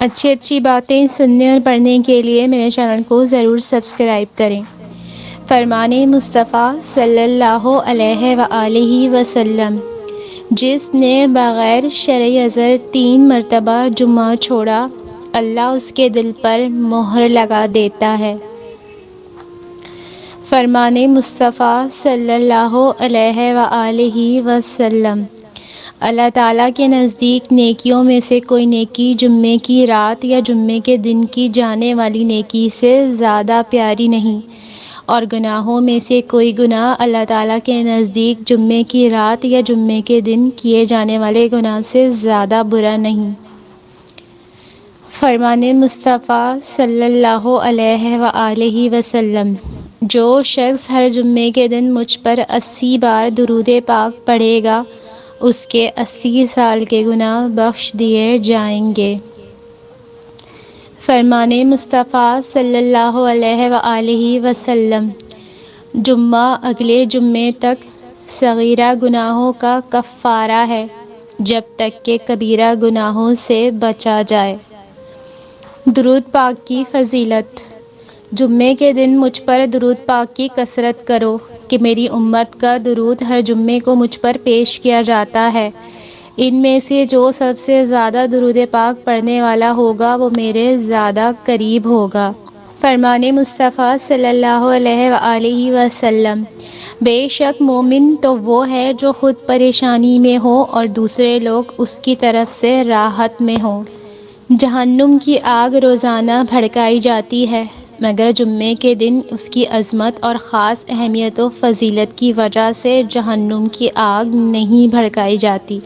اچھی اچھی باتیں سننے اور پڑھنے کے لیے میرے چینل کو ضرور سبسکرائب کریں۔ فرمان مصطفیٰ صلی اللہ علیہ وآلہ وسلم، جس نے بغیر شرعی عذر 3 مرتبہ جمعہ چھوڑا، اللہ اس کے دل پر مہر لگا دیتا ہے۔ فرمان مصطفیٰ صلی اللہ علیہ وآلہ وسلم، اللہ تعالیٰ کے نزدیک نیکیوں میں سے کوئی نیکی جمعے کی رات یا جمعے کے دن کی جانے والی نیکی سے زیادہ پیاری نہیں، اور گناہوں میں سے کوئی گناہ اللہ تعالیٰ کے نزدیک جمعے کی رات یا جمعے کے دن کیے جانے والے گناہ سے زیادہ برا نہیں۔ فرمان مصطفیٰ صلی اللہ علیہ وآلہ وسلم، جو شخص ہر جمعے کے دن مجھ پر 80 بار درود پاک پڑھے گا، اس کے 80 سال کے گناہ بخش دیے جائیں گے۔ فرمان مصطفیٰ صلی اللہ علیہ وآلہ وسلم، جمعہ اگلے جمعے تک صغیرہ گناہوں کا کفارہ ہے، جب تک کہ کبیرہ گناہوں سے بچا جائے۔ درود پاک کی فضیلت۔ جمعے کے دن مجھ پر درود پاک کی کثرت کرو کہ میری امت کا درود ہر جمعے کو مجھ پر پیش کیا جاتا ہے۔ ان میں سے جو سب سے زیادہ درود پاک پڑھنے والا ہوگا وہ میرے زیادہ قریب ہوگا۔ فرمان مصطفیٰ صلی اللہ علیہ وآلہ وسلم، بے شک مومن تو وہ ہے جو خود پریشانی میں ہو اور دوسرے لوگ اس کی طرف سے راحت میں ہوں۔ جہنم کی آگ روزانہ بھڑکائی جاتی ہے، مگر جمعے کے دن اس کی عظمت اور خاص اہمیت و فضیلت کی وجہ سے جہنم کی آگ نہیں بھڑکائی جاتی۔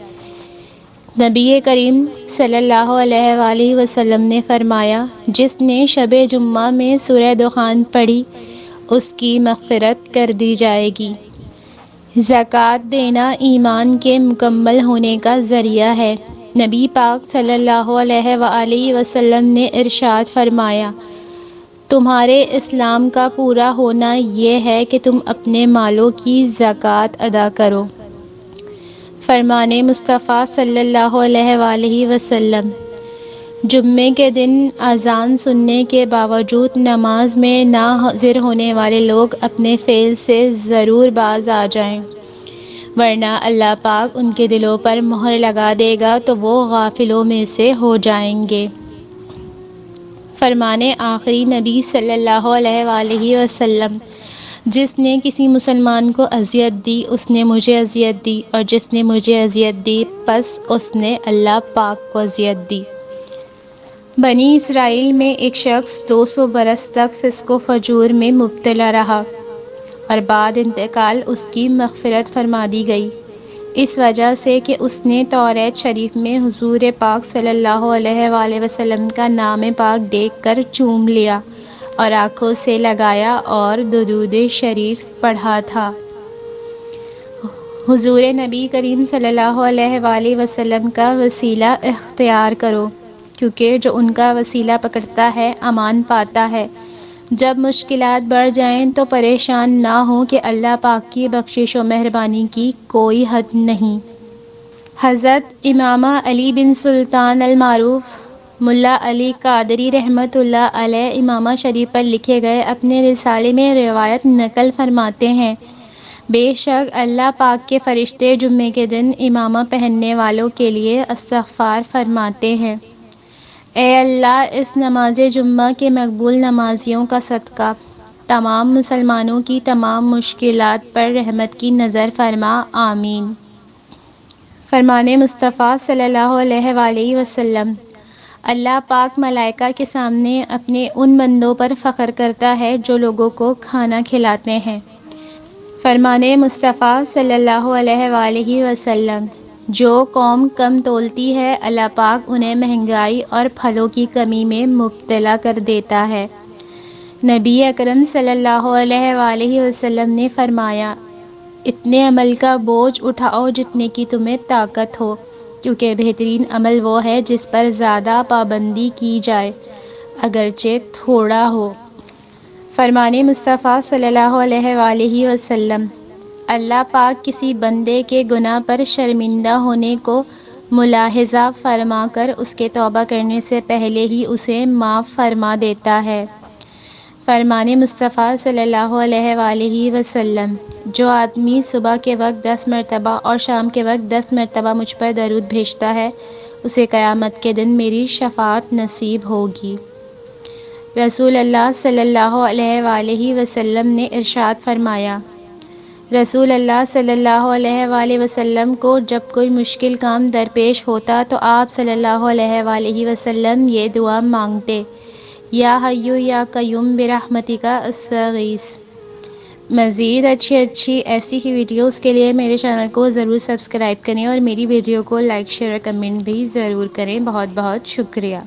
نبی کریم صلی اللہ علیہ وآلہ وسلم نے فرمایا، جس نے شب جمعہ میں سورہ دخان پڑھی اس کی مغفرت کر دی جائے گی۔ زکوٰۃ دینا ایمان کے مکمل ہونے کا ذریعہ ہے۔ نبی پاک صلی اللہ علیہ وآلہ وسلم نے ارشاد فرمایا، تمہارے اسلام کا پورا ہونا یہ ہے کہ تم اپنے مالوں کی زکوٰۃ ادا کرو۔ فرمان مصطفیٰ صلی اللہ علیہ وآلہ وسلم، جمعے کے دن اذان سننے کے باوجود نماز میں نہ حاضر ہونے والے لوگ اپنے فعل سے ضرور باز آ جائیں، ورنہ اللہ پاک ان کے دلوں پر مہر لگا دے گا تو وہ غافلوں میں سے ہو جائیں گے۔ فرمان آخری نبی صلی اللہ علیہ وآلہ وسلم، جس نے کسی مسلمان کو اذیت دی اس نے مجھے اذیت دی، اور جس نے مجھے اذیت دی پس اس نے اللہ پاک کو اذیت دی۔ بنی اسرائیل میں ایک شخص 200 برس تک فسق و فجور میں مبتلا رہا اور بعد انتقال اس کی مغفرت فرما دی گئی، اس وجہ سے کہ اس نے توریت شریف میں حضور پاک صلی اللہ علیہ وآلہ وسلم کا نام پاک دیکھ کر چوم لیا اور آنکھوں سے لگایا اور درود شریف پڑھا تھا۔ حضور نبی کریم صلی اللہ علیہ وآلہ وسلم کا وسیلہ اختیار کرو، کیونکہ جو ان کا وسیلہ پکڑتا ہے امان پاتا ہے۔ جب مشکلات بڑھ جائیں تو پریشان نہ ہوں کہ اللہ پاک کی بخشش و مہربانی کی کوئی حد نہیں۔ حضرت امام علی بن سلطان المعروف ملا علی قادری رحمۃ اللہ علیہ امامہ شریف پر لکھے گئے اپنے رسالے میں روایت نقل فرماتے ہیں، بے شک اللہ پاک کے فرشتے جمعے کے دن امامہ پہننے والوں کے لیے استغفار فرماتے ہیں، اے اللہ اس نماز جمعہ کے مقبول نمازیوں کا صدقہ تمام مسلمانوں کی تمام مشکلات پر رحمت کی نظر فرما، آمین۔ فرمان مصطفیٰ صلی اللہ علیہ وآلہ وسلم، اللہ پاک ملائکہ کے سامنے اپنے ان بندوں پر فخر کرتا ہے جو لوگوں کو کھانا کھلاتے ہیں۔ فرمان مصطفیٰ صلی اللہ علیہ وآلہ وسلم، جو قوم کم تولتی ہے اللہ پاک انہیں مہنگائی اور پھلوں کی کمی میں مبتلا کر دیتا ہے۔ نبی اکرم صلی اللہ علیہ وآلہ وسلم نے فرمایا، اتنے عمل کا بوجھ اٹھاؤ جتنے کی تمہیں طاقت ہو، کیونکہ بہترین عمل وہ ہے جس پر زیادہ پابندی کی جائے اگرچہ تھوڑا ہو۔ فرمان مصطفیٰ صلی اللہ علیہ وآلہ وسلم، اللہ پاک کسی بندے کے گناہ پر شرمندہ ہونے کو ملاحظہ فرما کر اس کے توبہ کرنے سے پہلے ہی اسے معاف فرما دیتا ہے۔ فرمان مصطفیٰ صلی اللہ علیہ وآلہ وسلم، جو آدمی صبح کے وقت 10 مرتبہ اور شام کے وقت 10 مرتبہ مجھ پر درود بھیجتا ہے اسے قیامت کے دن میری شفاعت نصیب ہوگی۔ رسول اللہ صلی اللہ علیہ وآلہ وسلم نے ارشاد فرمایا، رسول اللہ صلی اللہ علیہ وآلہ وسلم کو جب کوئی مشکل کام درپیش ہوتا تو آپ صلی اللہ علیہ وآلہ وسلم یہ دعا مانگتے، یا حیو یا قیوم برحمتک استغیث۔ مزید اچھی ایسی ہی ویڈیوز کے لیے میرے چینل کو ضرور سبسکرائب کریں اور میری ویڈیو کو لائک شیئر اور کمنٹ بھی ضرور کریں۔ بہت بہت شکریہ۔